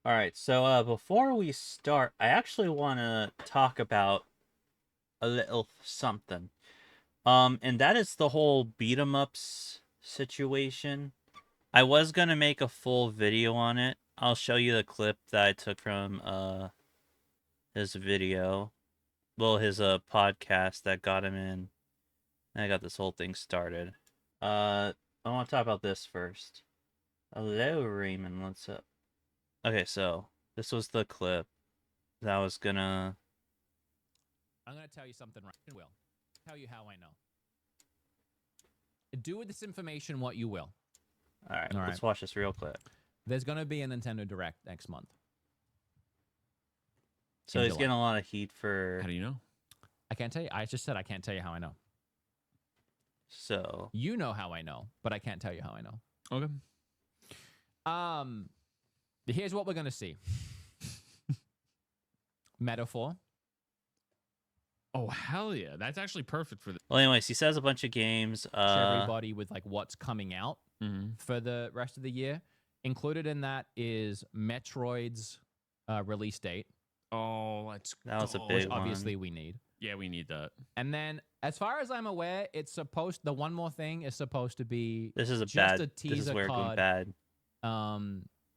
All right, so before we start, I actually want to talk about a little something. And that is the whole beat 'em ups situation. I was gonna make a full video on it. I'll show you the clip that I took from his video. Well, his podcast that got him in. And I got this whole thing started. I want to talk about this first. Hello, Raymond. What's up? Okay, so this was the clip that I was gonna. I'm going to tell you something right. I will. Tell you how I know. Do with this information what you will. All right, All right. let's watch this real clip. There's going to be a Nintendo Direct next month. So he's getting a lot of heat for. How do you know? I can't tell you. I just said I can't tell you how I know. So You know how I know, but I can't tell you how I know. Okay. Here's what we're going to see. Metaphor. Oh, hell yeah. That's actually perfect for this. well, anyways, he says a bunch of games. Everybody with like what's coming out Mm-hmm. for the rest of the year. Included in that is Metroid's release date, Oh, let's That was a go. big which one. obviously we need. Yeah, we need that. And then, as far as I'm aware, the one more thing is supposed to be This is a just bad. a This is teaser where it went card. bad. I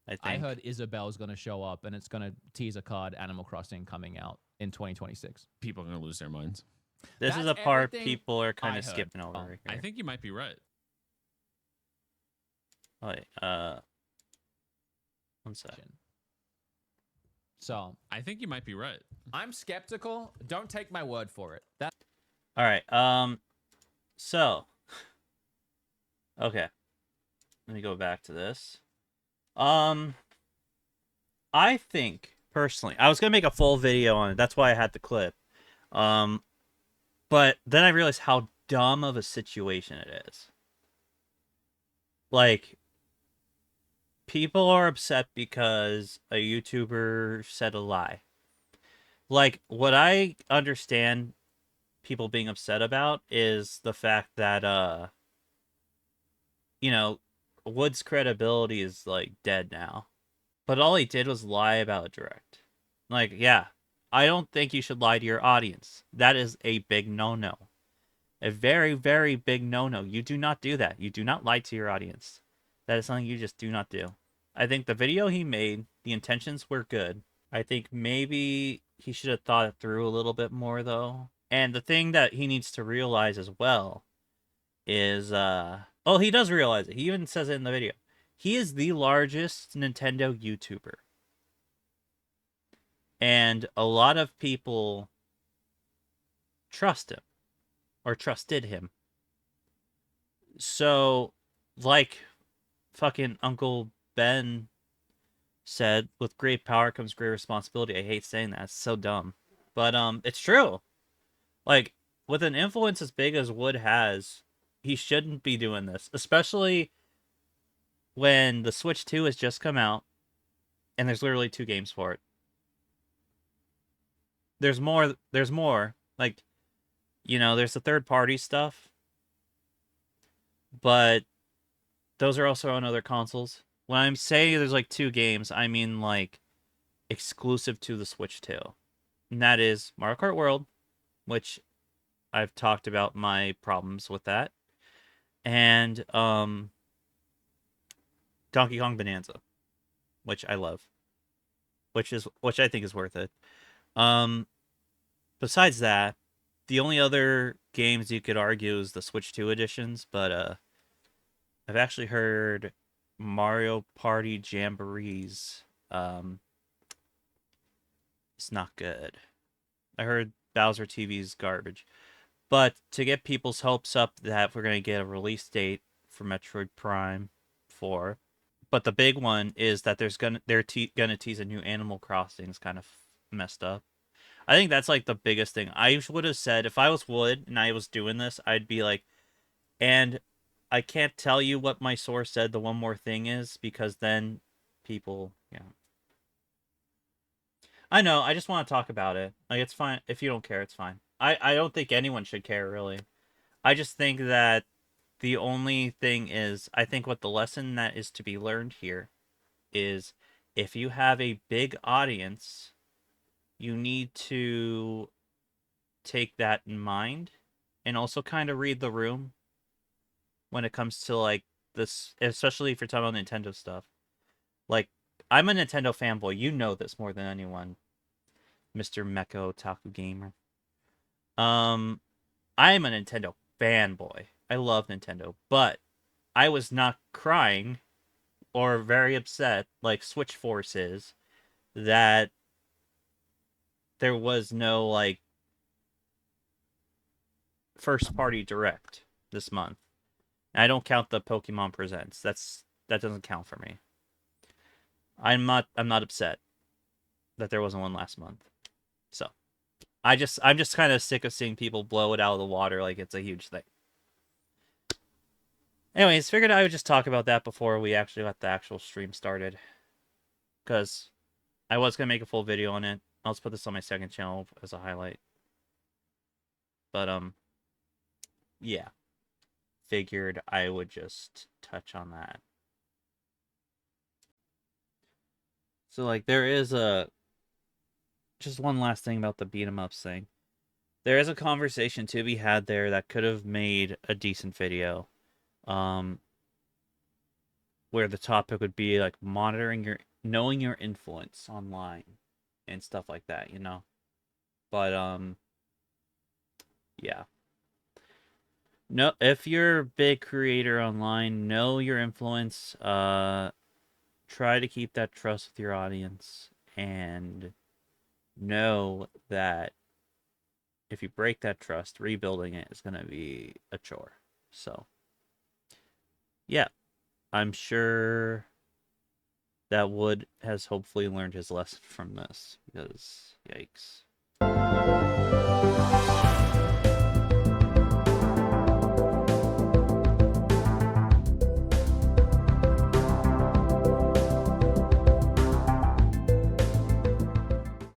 I think. heard Isabel's going to show up, and it's going to tease a card Animal Crossing coming out in 2026. People are going to lose their minds. This is That's a part everything people are I kind of heard. skipping over. Oh, Here. I think you might be right. Wait, one sec. So I think you might be right. I'm skeptical. Don't take my word for it. That All right. So. Okay. Let me go back to this. I think personally, I was gonna make a full video on it. That's why I had the clip. But then I realized how dumb of a situation it is. Like, people are upset because a YouTuber said a lie. Like, what I understand people being upset about is the fact that Wood's credibility is like dead now. But all he did was lie about a direct. Like, yeah, I don't think you should lie to your audience. That is a big no-no. A very, very big no-no. You do not do that. You do not lie to your audience. That is something you just do not do. I think the video he made, the intentions were good. I think maybe he should have thought it through a little bit more, though. And the thing that he needs to realize as well is, oh, he does realize it. He even says it in the video. He is the largest Nintendo YouTuber. And a lot of people trust him or trusted him. So, like fucking Uncle Ben said, with great power comes great responsibility. I hate saying that. It's so dumb. But it's true. Like, with an influence as big as Wood has, he shouldn't be doing this, especially when the Switch 2 has just come out and there's literally 2 games for it. There's more. Like, there's the third party stuff, but those are also on other consoles. When I'm saying there's like 2 games, I mean like exclusive to the Switch 2. And that is Mario Kart World, which I've talked about my problems with that, and Donkey Kong Bonanza, which I love, which I think is worth it. Besides that, the only other games you could argue is the Switch 2 editions, but I've actually heard Mario Party Jamborees. It's not good. I heard Bowser TV's garbage. But to get people's hopes up that we're going to get a release date for Metroid Prime 4. But the big one is that they're gonna tease a new Animal Crossing. Is kind of messed up. I think that's like the biggest thing. I would have said if I was Wood and I was doing this, I'd be like, and I can't tell you what my source said the one more thing is, because then people, I know, I just want to talk about it. Like, it's fine. If you don't care, it's fine. I don't think anyone should care, really. I just think that the only thing is, I think what the lesson that is to be learned here is if you have a big audience, you need to take that in mind and also kind of read the room when it comes to like this, especially if you're talking about Nintendo stuff. Like, I'm a Nintendo fanboy. You know this more than anyone, Mr. Mecha Otaku Gamer. Um, I am a Nintendo fanboy. I love Nintendo, but I was not crying or very upset like Switch Force is that there was no like first party direct this month. I don't count the Pokemon Presents. That doesn't count for me. I'm not upset that there wasn't one last month. So I'm just kind of sick of seeing people blow it out of the water like it's a huge thing. Anyways, figured I would just talk about that before we actually got the actual stream started. Because I was gonna make a full video on it. I'll just put this on my second channel as a highlight. But yeah. Figured I would just touch on that. So like there is a just one last thing about the beat 'em ups thing. There is a conversation to be had there that could have made a decent video. Um where the topic would be like monitoring your knowing your influence online and stuff like that, you know. But yeah. No, if you're a big creator online, know your influence. Try to keep that trust with your audience and know that if you break that trust, rebuilding it is going to be a chore. So, yeah, I'm sure that Wood has hopefully learned his lesson from this because, yikes.